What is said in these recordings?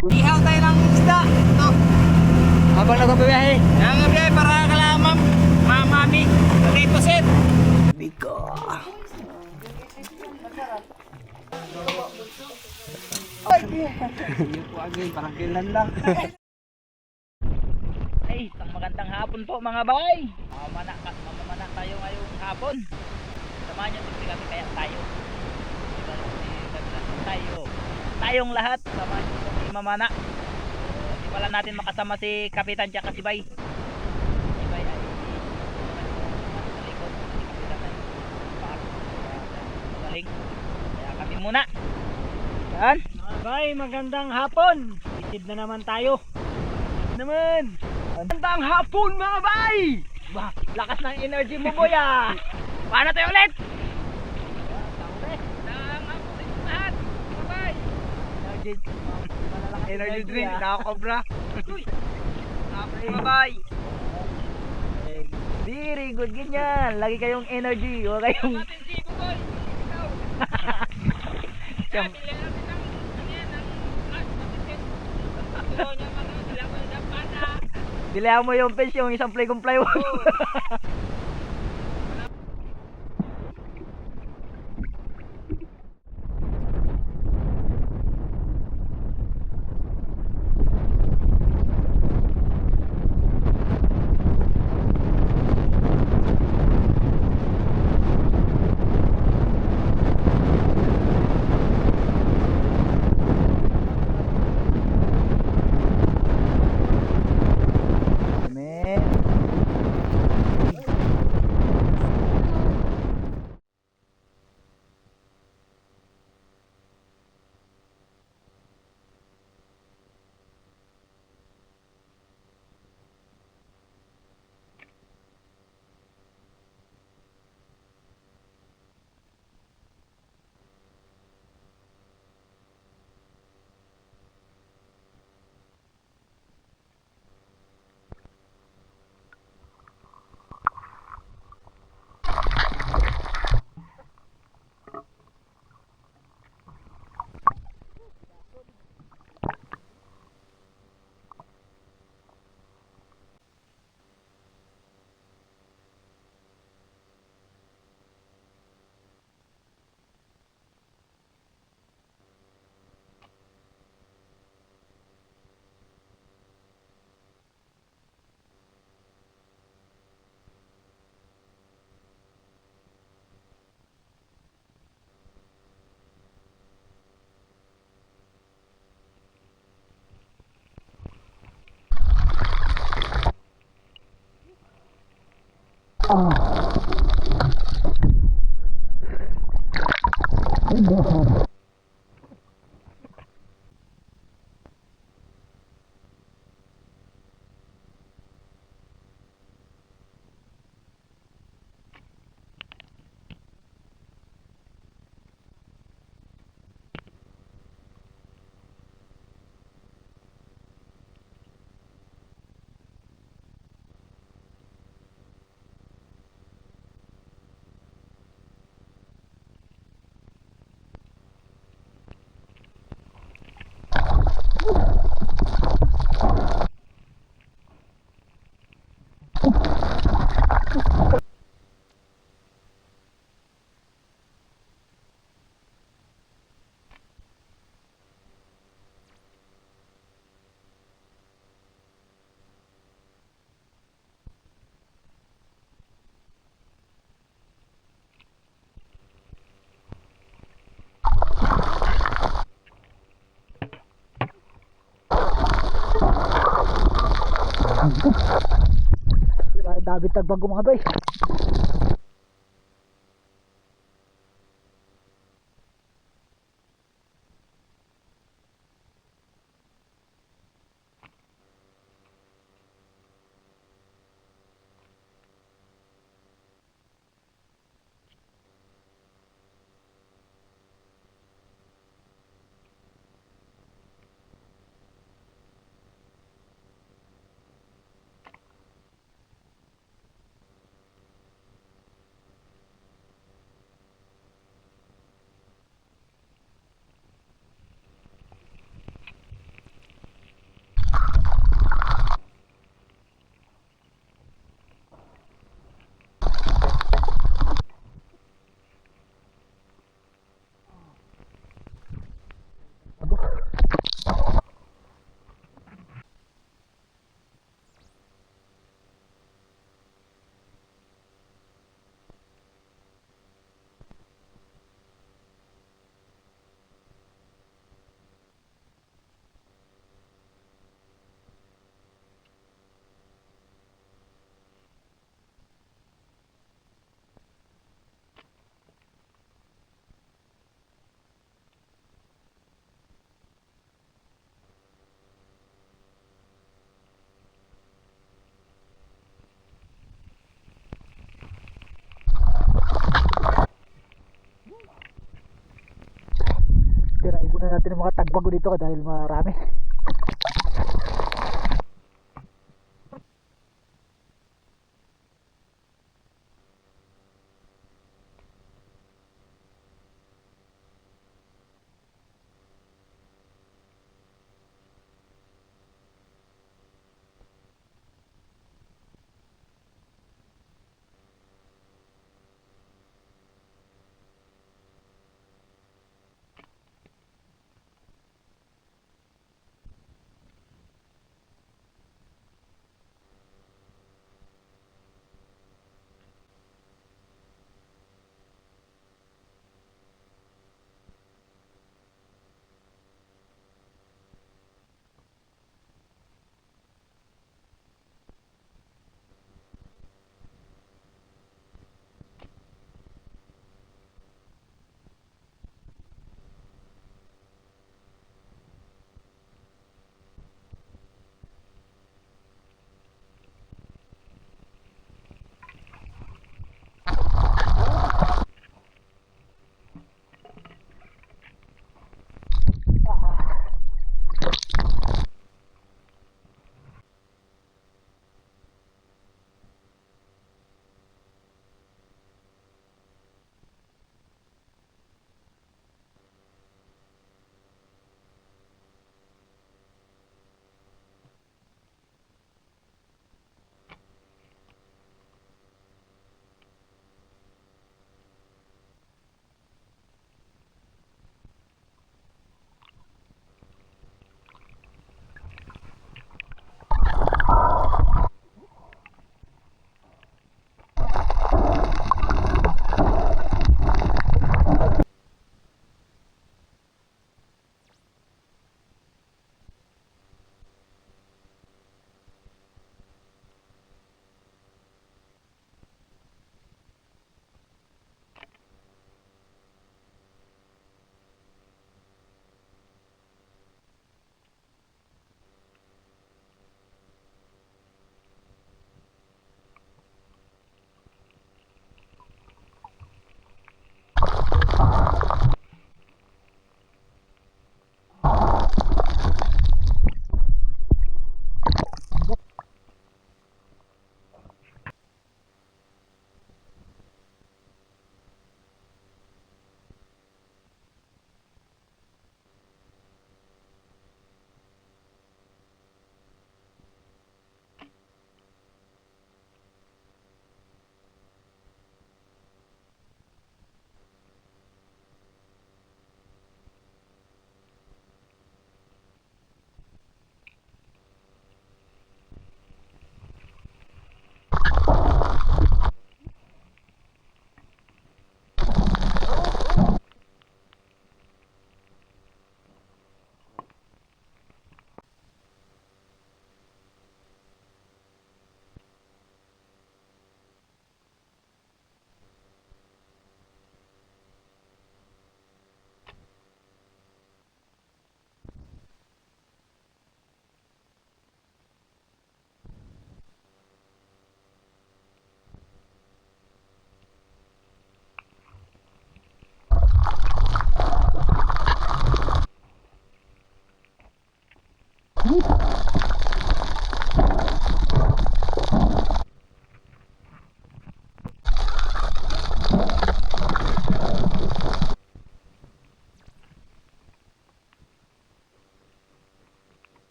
Ihaw tayo ng isda. Ito. Habang nagpapabiyahe. Nangabiyahe para kalamam. Mami. Dito set. Bigo. Iyo po agay, parang kailan lang. Ay, isang magandang hapon po mga bay. Mamamana tayo ngayong hapon. Samahan niyo kami kaya tayo. Tayo. Tayong lahat. Samahan niyo kami mamana. Hindi pala natin makasama si Kapitan tsaka si Bay. Si Bay ay sa likod. Si Kapitan ay magaling. Kaya kami muna. Yan. Bay, magandang hapon. Isid na naman tayo. Naman. Magandang hapon mga bay. Bah, lakas ng energy mo boy ah. Paano tayo ulit? Energy drink, nakakobra. Bye-bye. Very good, ganyan. Lagi kayong energy. Huwag kayong... Dilayan mo yung fish, yung isang play kong plywood. David tagbago mga bay. natin ang mga tagbago dito dahil marami.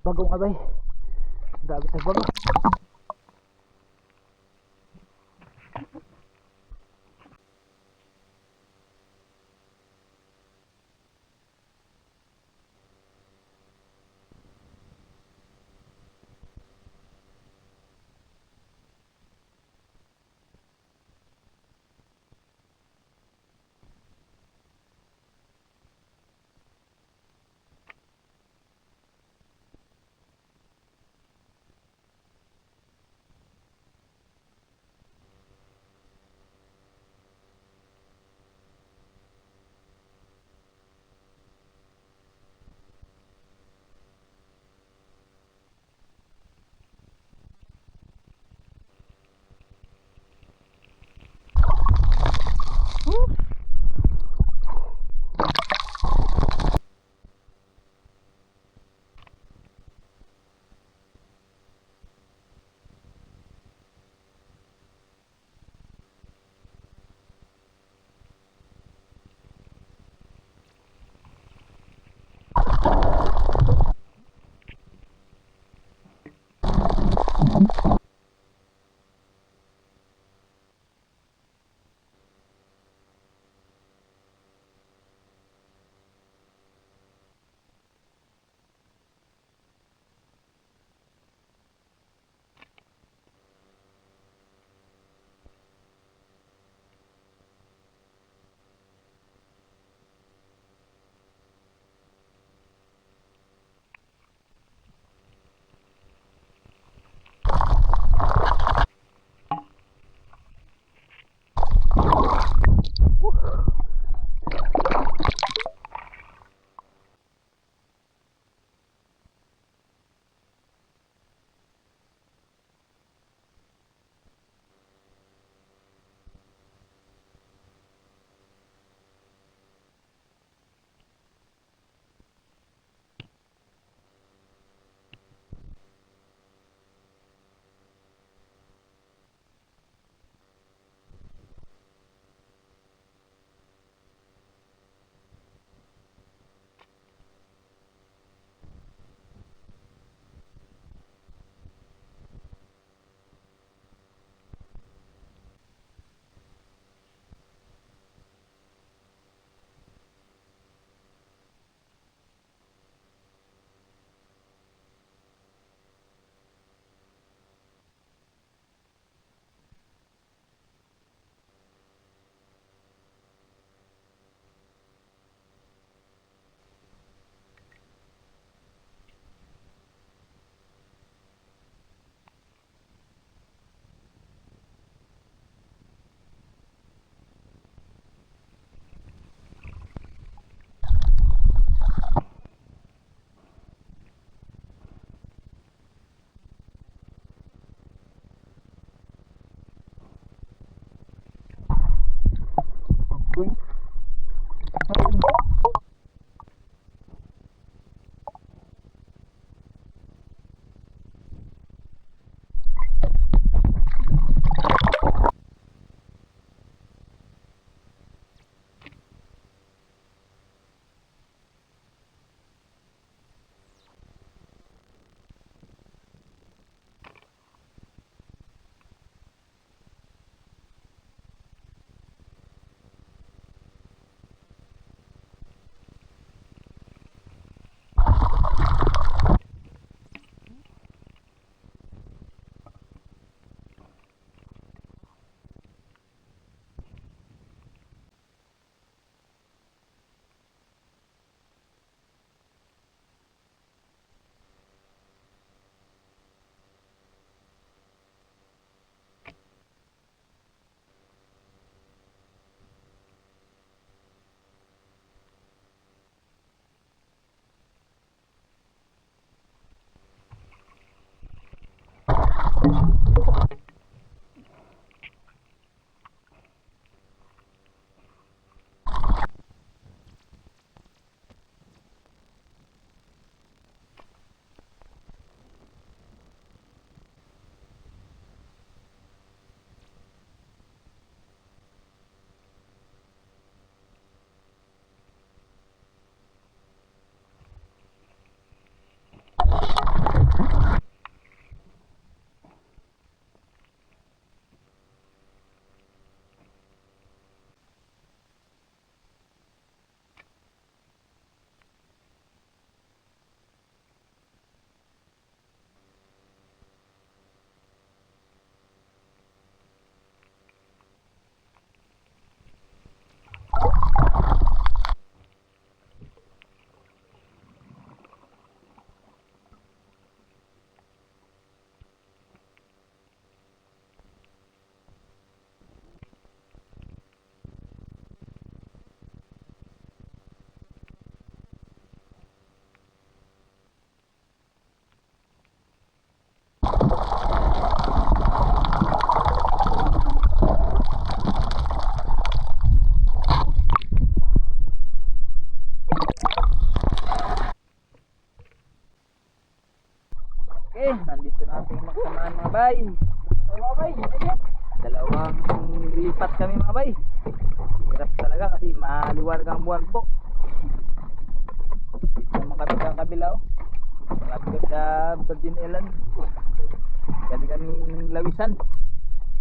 Bagong abay. Grabe tagbago. Nandito na ating magsamaan mga bay. Dalawang lipat kami mga bay. Hirap talaga kasi maliwanag ang buwan po. Dito naman kami sa kabila oh. Malapit sa Virgin Island. Ganda-gandang lawisan.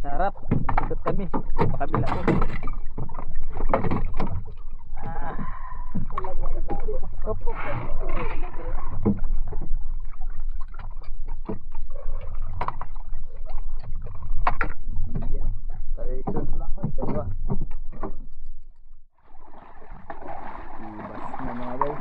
Sarap. Ikot kami sa kabila po. Opo. Ibas na mga bay.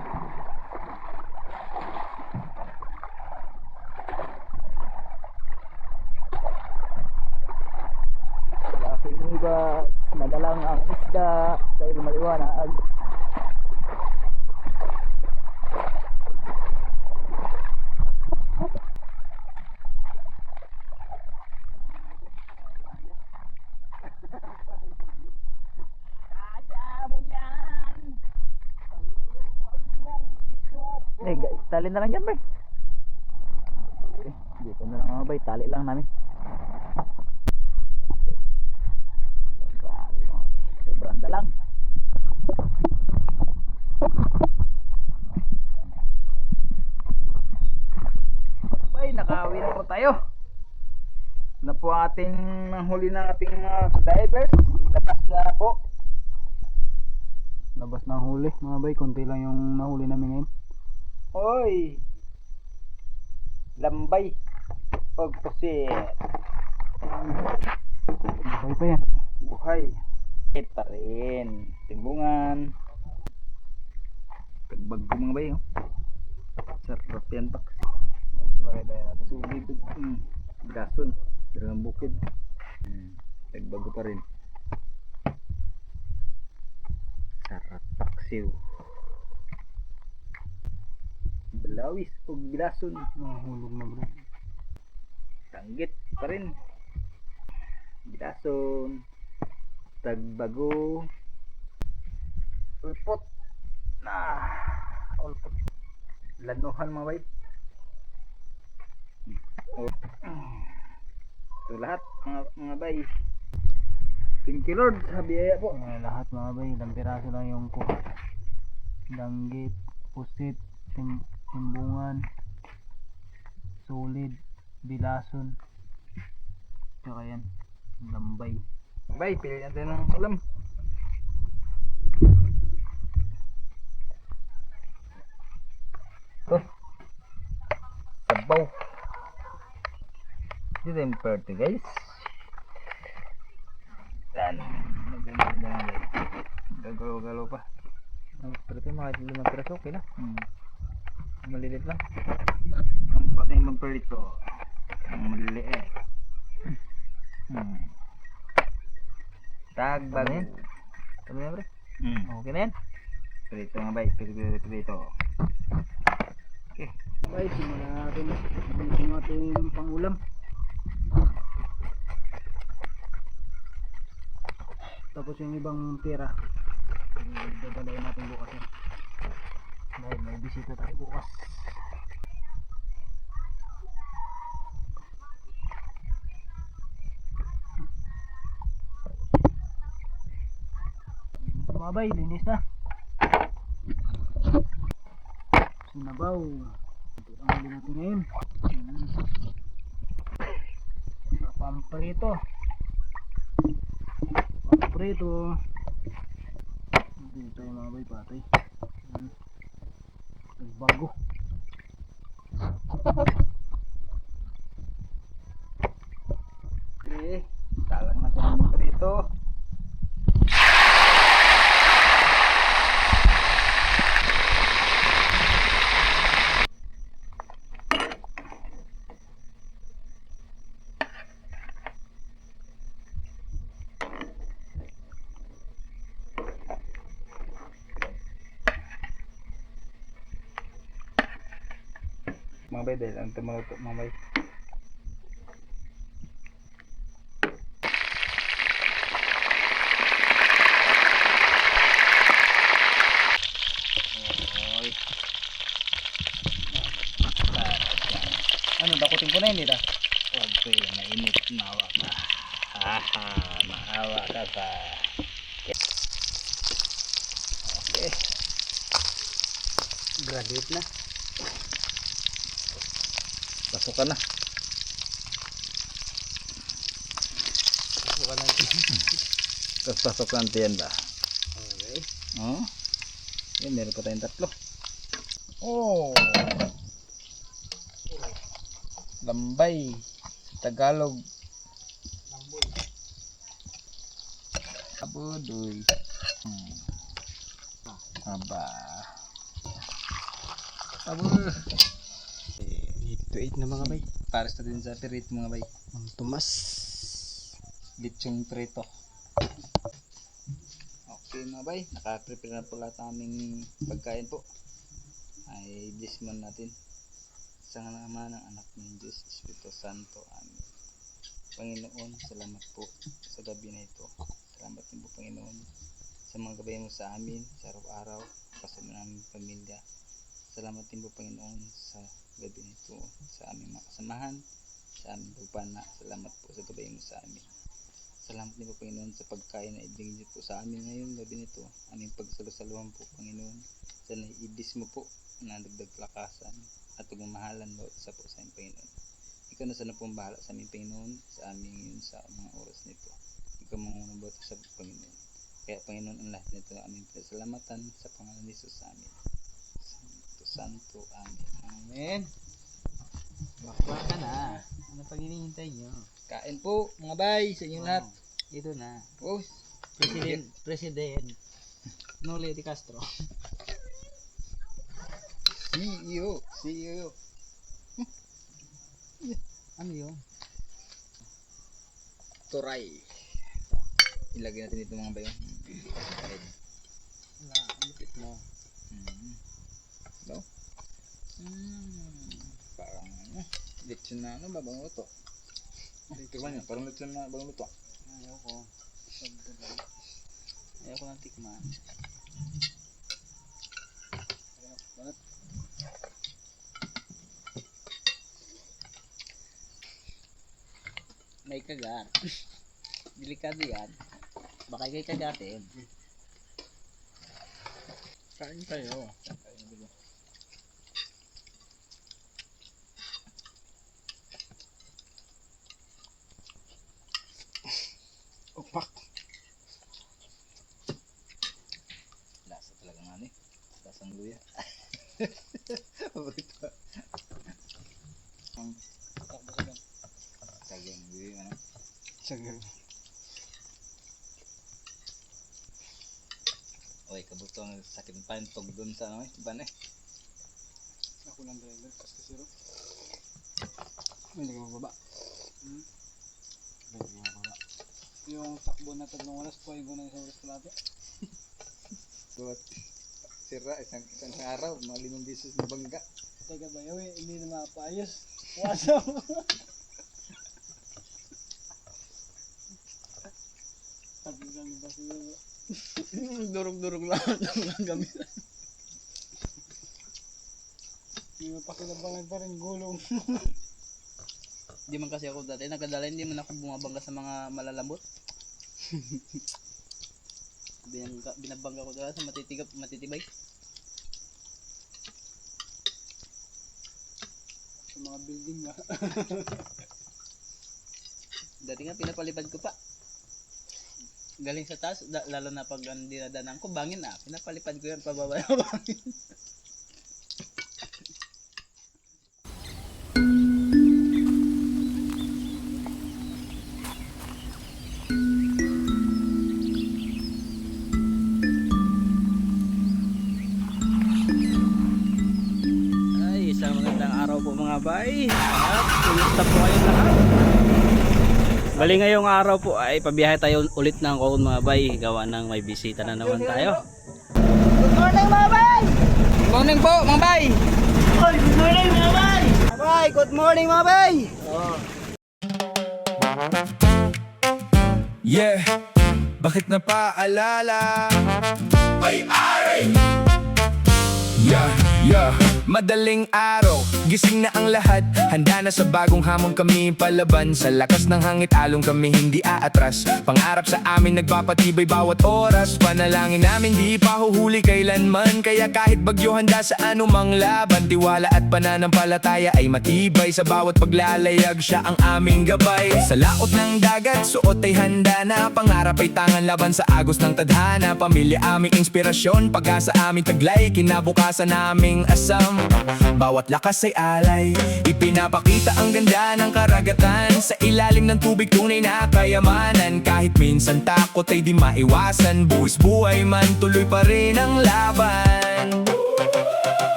Aking ibas, madalang ang isda dahil maliwanag. Eh, tali na lang yan, bay. Okay, dito na lang mga bay, tali lang namin. Grabe mga bay, sobrang dalang. Bay, nakauwi na po tayo. Na po ating huli na ating mga divers. Tatas na po. Labas na huli mga bay, konti lang yung nahuli namin ngayon. Oy, lambay o pusit. Buhay pa yan. Buhay. Hit pa rin. Timbungan. Tagbag ko mga bay. Oh. Sarap yan pak. Sugid. Gason. Dalang bukid. Tagbag ko pa rin. Sarap paksiw. Belawis o bilason. Nahulog na bro. Tanggit pa rin. Bilason. Tagbago. Ulpot. Ulpot. Lanuhan mga bay. Ito lahat mga bay. Thank you Lord sa biyaya po. Lahat mga bay, ilang piraso lang yung kuha. Danggit, pusit, timbungan, solid, bilason, tsaka yan, lambay. Bay, pili natin ng ulam. Ito. Sabaw. Dito yung perte guys. Yan. Gagalaw-galaw pa. Pero ito yung mga 5 piraso, okay na. Malilit lang. Ang pati yung perito. Ang maliliit. Tagbago. Tama na pre? Okay na yan. Perito nga bay. Perito. Okay. Okay, simulan natin yung ating pangulam. Tapos yung ibang pera dadalhin natin bukas yan. Dahil may bisita tayo bukas. Mga bay, linis na. Sinabaw. Ito ang huli natin ngayon. Pamprito. Prito. Dito yung mga bay patay. Bago. Okay. Talang natin yung prito. Mga bay, dahil ang tumaluto mga bay. Oy. Sarap yan. Ano dakutin ko na yun dito. Huwag ko yun, mainit, maawa ka. Haha, maawa ka pa. Okay. Graduate na. Pasok ka na. Pasok ka na. Tapos pasok lang yan ba? Okay. Oo. Yan, meron pa tayong 3. Oh. Lambay. Tagalog. Lamboy. Abudoy. Aba. Abo. 8 to 8 na mga bay. Pares na din sa pirit mga bay. Ang tumas. Litsong prito. Okay mga bay, naka-prepare na po lahat ng aming pagkain po. Ay bless man natin sa nama ng anak ng Diyos Espiritu Santo. Amen. Panginoon, salamat po sa gabi na ito. Salamat din po Panginoon sa mga gabay mo sa amin sa araw-araw, kasama ng aming pamilya. Salamat din po Panginoon sa gabi na ito sa aming mga kasamahan, sa aming pagpana. Salamat po sa gabay mo sa amin. Salamat din po Panginoon sa pagkain na ibigay niyo po sa amin ngayong gabi nito. Aming pagsalusaluhan po Panginoon. Sana ibis mo po na dagdag lakasan at pagmamahalan bawat isa po sa aming Panginoon. Ikaw na sana po ang bahala sa aming Panginoon, sa aming ngayon sa mga oras nito. Ikaw manguna bawat isa po Panginoon. Kaya Panginoon ang lahat nito aming pinasalamatan sa pangalan ni Jesus sa amin. Santo Santo, Amen. Amen. Bakwa ka na. Ano pang hinihintay nyo? Kain po mga bay sa inyong lahat. Ito na. Oh, President. Noli de Castro. CEO. Ano yun? Turay. Ilagay natin dito mga bayo. Wala, ang lupit mo. No? Parang lechon na ano ba bang luto? Tikman niya, parang lechon na bang luto. Ayoko. Ayoko ng tikman. Bakit? May kagat. Delikado yan. Baka kay kagatin. Kain kayo. Opak. Lasa talaga nga ni. Lasang luya. Paborito. Ang sagyang luya ano. Sagal. Oy, kabutong sakit ng pantog dun sa ano eh, ban eh. Ako lang driver, kasi zero. Hindi ka mababa. Hindi ka mababa. Yung takbo na 3 oras, puhay ko na 1 oras kalate. Buat sira isang araw, mga 5 beses na bangga. Teka ba yun, hindi na mapayos. Wasaw. Sabi kami ba siguro. Durog-durog lang ang gamit. Hindi mo pakinabangan pa rin gulong. Hindi man kasi ako dati nagkadala, hindi man ako bumabangga sa mga malalambot. Binabangga ko dala sa matitibay. Sa mga building nga. Dati nga pinapalipad ko pa. Galing sa taas, lalo na pag dinadanan ko, bangin na. Pinapalipad ko yan pababa yung bangin. Ay, isang magandang araw po mga bay. At kumusta po kayong lahat? Bali ngayong araw po ay pabiyahe tayo ulit ng Coron mga bay. Gawa ng may bisita na naman tayo. Good morning mga bay! Good morning po mga bay! Good morning mga bay! Bay, good morning mga bay! Yeah, bakit napaalala? May-ari! Yeah, Yeah, madaling araw, gising na ang lahat. Handa na sa bagong hamon kami palaban. Sa lakas ng hangit along kami hindi aatras. Pangarap sa amin nagpapatibay bawat oras. Panalangin namin di pa huhuli kailanman. Kaya kahit bagyo handa sa anumang laban. Tiwala at pananampalataya ay matibay. Sa bawat paglalayag siya ang aming gabay. Sa laot ng dagat, suot ay handa na. Pangarap ay tangan laban sa agos ng tadhana. Pamilya aming inspirasyon, pag-asa aming taglay. Kinabukasan naming asam, bawat lakas ay alay. Ipinapakita ang ganda ng karagatan. Sa ilalim ng tubig tunay na kayamanan. Kahit minsan takot ay di maiwasan. Buwis buhay man tuloy pa rin ang laban.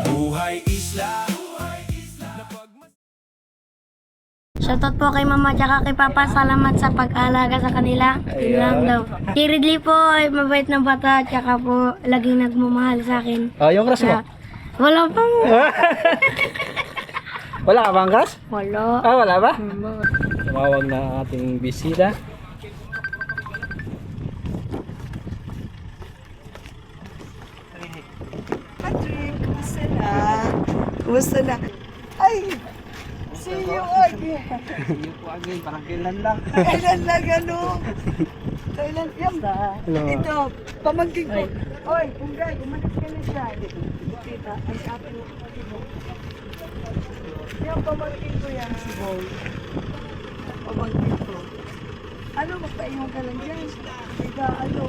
Buhay isla, na Shoutout po kay mama tsaka kay papa. Salamat sa pag-alaga sa kanila. Yun lang daw. Si Ridley po ay mabait na bata tsaka po laging nagmamahal sa akin. Yung crush mo? Wala pa mo. Wala ka bang crush? Wala. Wala ba? Tumawag na ang ating bisita. Patrick, kumusta na? Kumusta na? Ay! See you again! Yung po again, parang kailan lang. Kailan lang ano? Kailan? Yan ba? Ito, pamangkin ko. Oy, Punggay, umalis ka na siya. Kita, ay sa atin mo kapatid mo. Yan, pamangkin ko yan, si Boy. Pamangkin ko. Ano, magpaingon ka lang dyan. Ika, ano?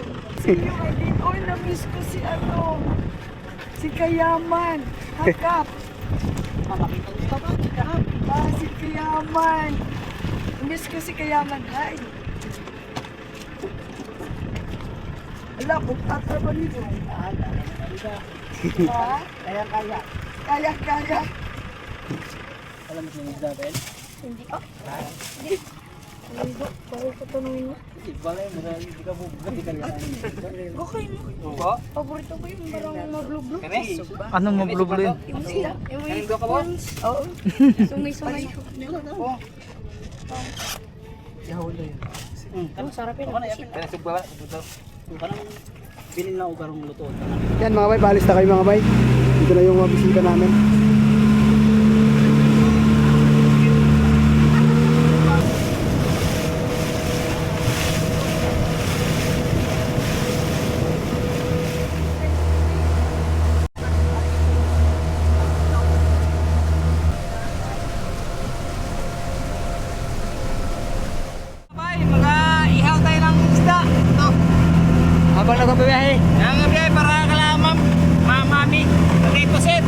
See you again. Oy, na-miss ko si ano. Si Kayaman. Hakap. Si Kayaman. Miss ko si Kayaman. Hi. Ala, bukata ba nito? Ha? Kaya. Kaya. Alam mo si Isabel? Hindi ko. Hindi. Hindi ko. Bakit ko tanongin mo? Bagay mo na hindi ka bubugat, hindi ka rin. Okay mo. Oo. Paborito ko yung parang maglublo. Kami? Anong mablublo yun? Yung sila. Yung may Kanin ko ka ba? Oo. Sungay-sungay. Ang sarap yun. Kaya subba, parang bilin lang ugarong luto. Yan mga bay, baalis na kayo mga bay. Ito na yung mga bisita namin. Mga ihaw tayo ng isda. Ito. Habang nagpapabiyahe. Yang biyahe para kala mami. Dito set.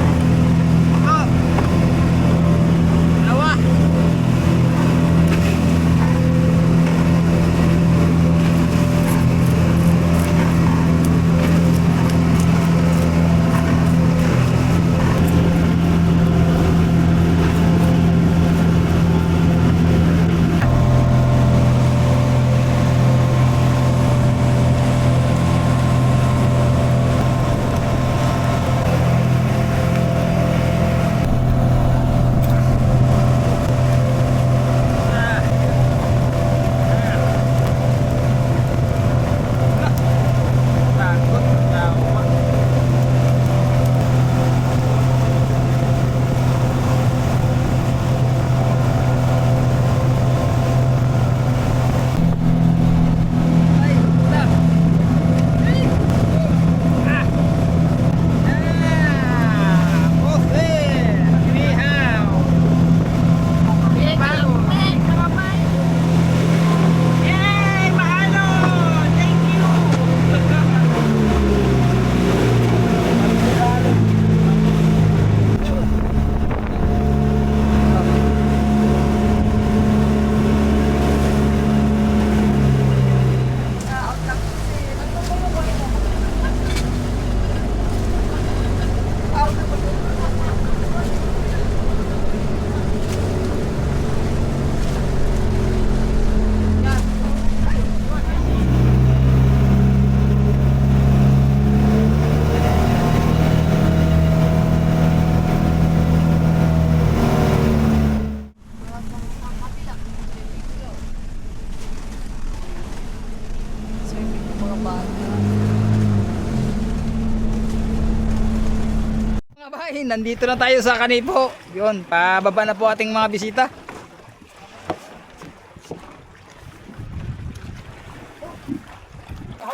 nandito na tayo sa Kanipo. Yun, pababa na po ating mga bisita.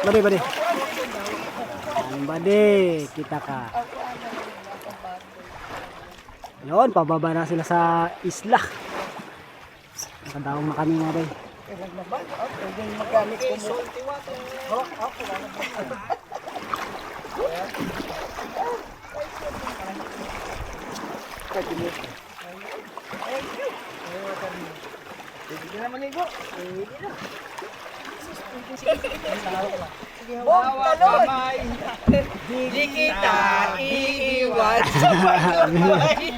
Bade, bade. Ang bade, kita ka. Yun, pababa na sila sa isla. Nakadaong na kami mga bay. Di kita iiwan sa pagkabay.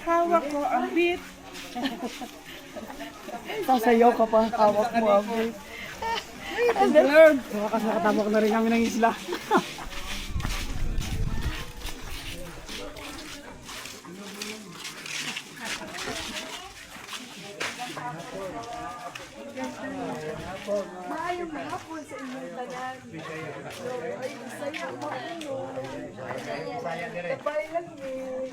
Hawak ko ang beat. Sasayaw ka pa, hawak mo ang beat. Wakas nakatabak na rin kami ng isla. Maayong hapon sa inyong tanan. Ay, saya mo ano. Sabay lang eh.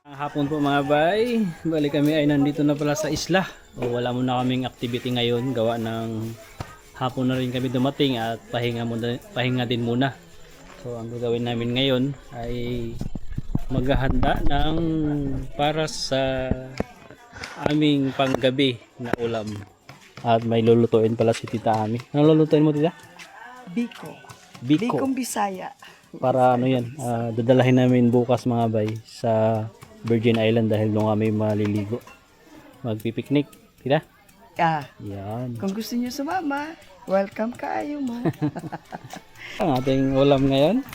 Ang hapon po mga bay, bali kami ay nandito na pala sa isla. O wala muna kaming activity ngayon, gawa ng hapon na rin kami dumating at pahinga din muna. So ang gagawin namin ngayon ay maghahanda ng para sa aming panggabi na ulam. At may lulutuin pala si Tita Ami. Ano lulutuin mo, Tita? Biko. Biko. Bikong Bisaya. Para ano yan, dadalahin namin bukas mga bay sa Virgin Island dahil doon kami maliligo. Magpipiknik, Tita? Ah, Yan. kung gusto niyo sumama, welcome kayo mo. Ang ating ulam ngayon,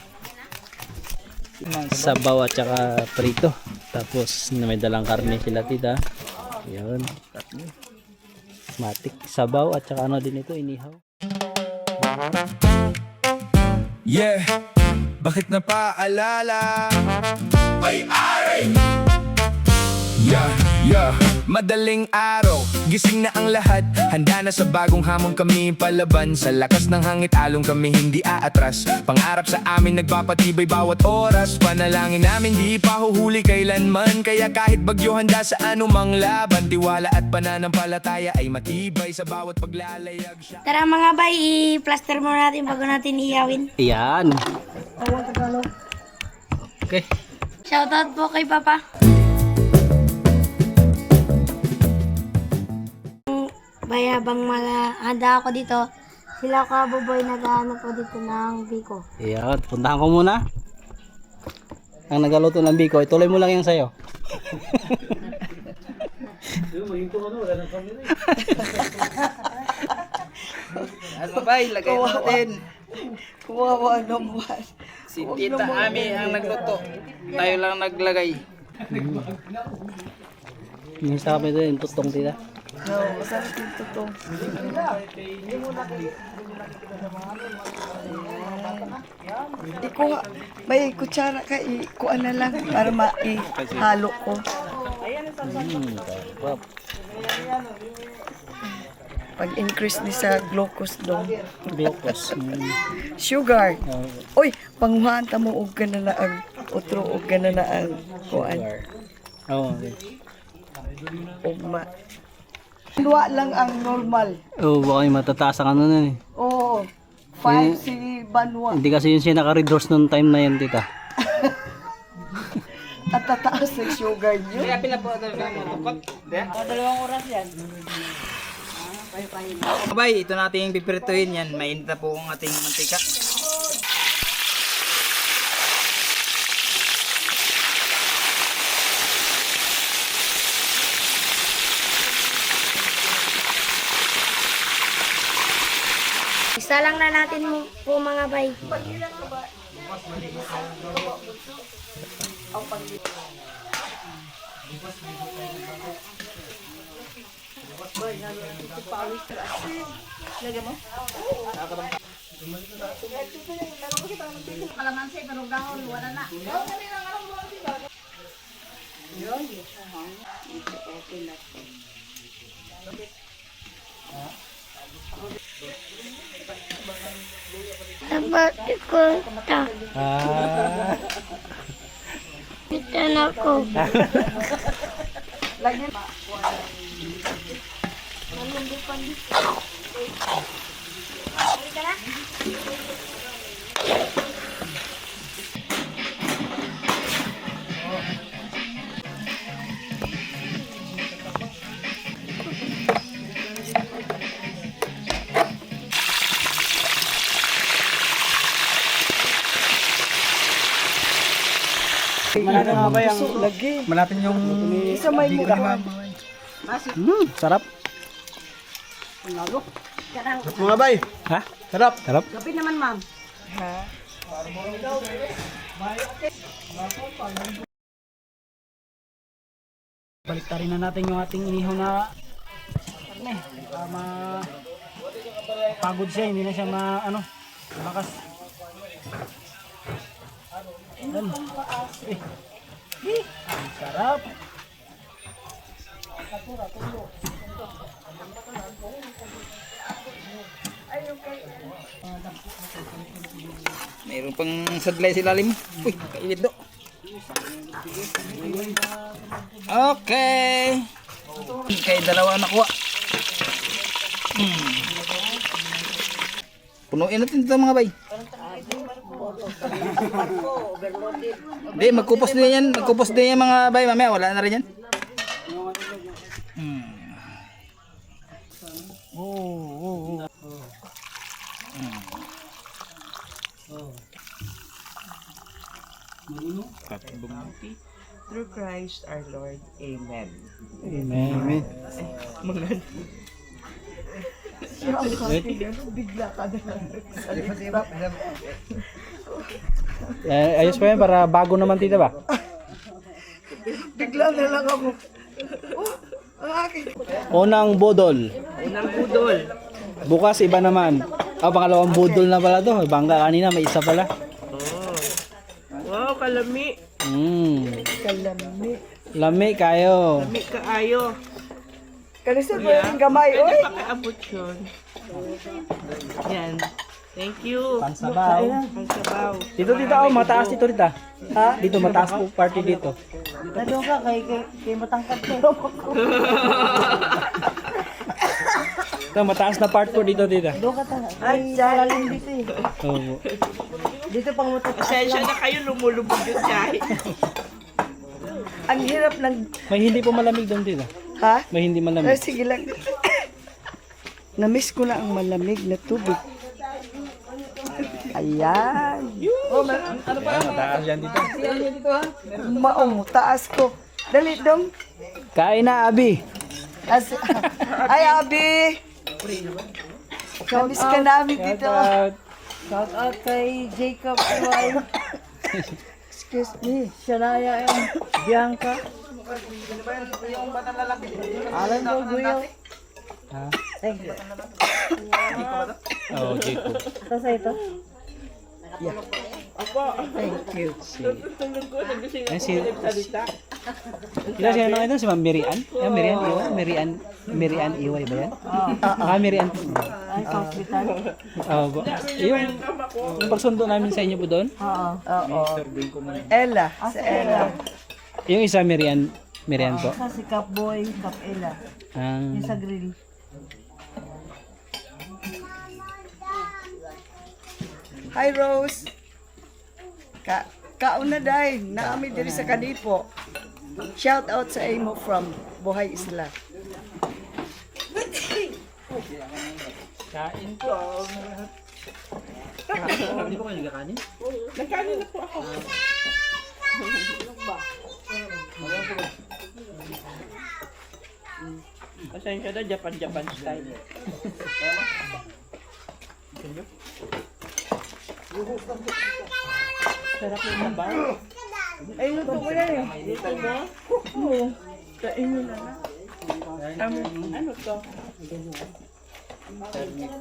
sabaw at saka prito. Tapos na may dalang karne sila, Tita. Yan. Matik, sabaw at saka ano din ito, inihaw. Yeah, bakit napaalala? May-ari! Yeah, madaling araw, gising na ang lahat. Handa na sa bagong hamon kami palaban. Sa lakas ng hangit along kami hindi aatras. Pangarap sa amin nagpapatibay bawat oras. Panalangin namin di pa huhuli kailanman. Kaya kahit bagyo handa sa anumang laban. Tiwala at pananampalataya ay matibay sa bawat paglalayag siya. Tara mga bay, i-plaster muna natin bago natin iyawin. Yan. Okay. Shoutout po kay Papa. Bayabang handa ako dito. Sila kabuboy naghahanap po dito ng biko. Yan, puntahan ko muna. Ang nagaluto ng biko, ituloy mo lang yung sayo. Ano ba, ilagay natin. Kawawa naman. Si Tita Ami ang nagluto. Tayo lang naglagay. Yung sa kami doon, yung tustong, Tita. No, masarap yung tutong. Ikuha, may kutsara ka, ikuha na lang para maihalo ko. Wow. Pag-increase ni sa glucose doon. Glucose. Sugar. Uy, panguhaan ta mo og na ang utro og na ang kuan. Oo. Okay. Ugma. Dua lang ang normal. Oo, baka yung matataas ang ano na eh. Oo. 5 si Banwa. Hindi kasi yun siya naka-redoors noong time na yan, Tita. At tataas ng sugar niyo. Kaya pila po ito ng tukot. Dalawang oras yan. Abay, ito natin pipirituhin yan. Mainit na po ang ating mantika. Isa lang na natin po mga bay. Kalamansi pero gahon wala na. Dapat ko ta. Ah. Ito na ko. Manatan nga ba yung Lagi. manatan yung Isa may mukha. Sarap. mga bay. Ha? Sarap. Sarap. Gabi naman, ma'am. Baliktarin na natin yung ating inihaw na karne. Pagod siya, hindi na siya malakas. Yan. Sarap. Mayroon pang sadlay sa ilalim. Uy, kainit do. Okay. Kay dalawa nakuha. Punuin natin ito mga bay. Hindi, magkupos din yan. Magkupos din yan mga bay. Mamaya wala na rin yan. Through Christ our Lord. Amen. Amen. Bigla ka na lang. Ayos pa yan para bago naman tita ba? Bigla na lang ako. Oh, ang akin. Unang budol. Unang budol. Bukas iba naman. Pangalawang budol na pala to. Bangga kanina may isa pala. Wow, kalami. Kalami. Lami kayo. Kalami kaayo. Kanisa ba yung gamay, oy? Pakiabot yun. Yan. Thank you. Pansabaw. Pansabaw. Dito mataas dito tita. Ha? Dito mataas po party dito. Nadong ka kay matangkad ko. Ito mataas na part po dito tita. Doon ka talaga. Ay, salalim dito eh. Oo. Dito pang mataas. Pasensya na kayo, lumulubog yung tiyahe. Ang hirap ng... May hindi po malamig doon tita. Ha? May hindi Ay, malamig. sige lang. Namiss ko na ang malamig na tubig. Ayan. Oh, ano pa? Mataas yan dito. Maong, taas ko. Dali dong. Kain na Abi. Ay, Abi! Namiss ka namin dito. Shout out kay Jacob Iway, Excuse me. Shanaya and Bianca. Alan ko, Guyo. Ha? Thank you. Oh, Jacob. Tapos ito. Thank you. Ay, Ito si ano ito? Si Ma'am Mirian? Yan, Mirian Iway? Mirian Iway ba yan? Mirian. Ay, sa hospital. Ba? Yung pagsundo namin sa inyo po doon? Oo. Oo. Ella. Sa Ella. Yung isa Mirian po? Sa si Cap Boy, Cap Ella. Yung sa grill. Hi, Rose. Kauna dahil. Naami diri sa Kanipo. Shout out sa Amo from Buhay Isla. Kain po. Hindi po kayo nagkakanin? Nagkanin na po ako. Pasensya na, Japan style. Sarap yung sabaw. Ay, luto ko yan eh. Luto mo? Oo. Kainin na na. Ano to?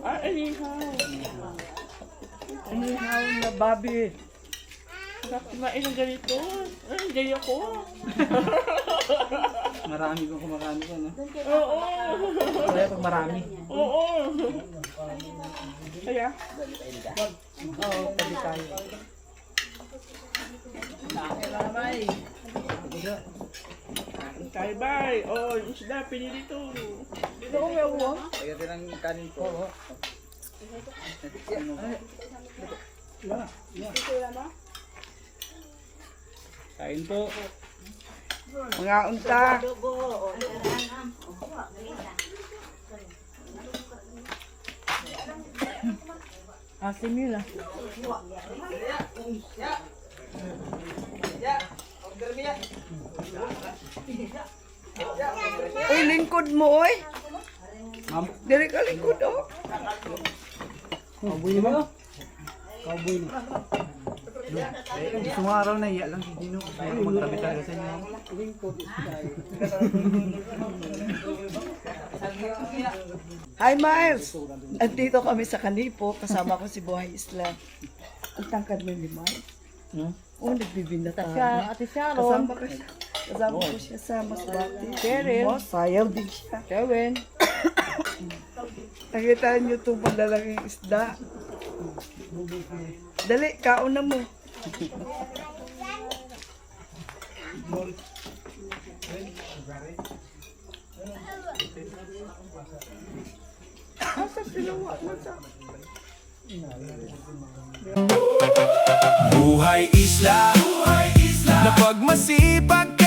Anihaw. Anihaw na babi. Kumain ng ganito. Ay, enjoy ako. Marami kong kumakain ko, no? Oo. Kaya pag marami. Oo. Kaya? Oo, pwede tayo. Kay bye. Oh, yung isda, pinili to. Dito ko may uwa. Kaya din ang kanin ko. Kain po. Mga unta. Asim yun ah. Uy, lingkod mo, oy. Diri ka lingkod, oh. Cowboy naman. Cowboy na. Gusto mo araw na iya lang si Dino. Kaya magtabi talaga sa inyo. Hi, Miles. Andito kami sa Kanipo. Kasama ko si Buhay Isla. Ang tangkad mo ni Miles. Oo, nagbibinata. Ate Sharon. Kasama ko siya sa Masbate. Cheryl. Oh, sayaw din siya. Kevin. Nakita niyo itong malalaking isda. Dali, kauna mo. Asa sinawa? Nasa? Buhay isla, na pag masipag ka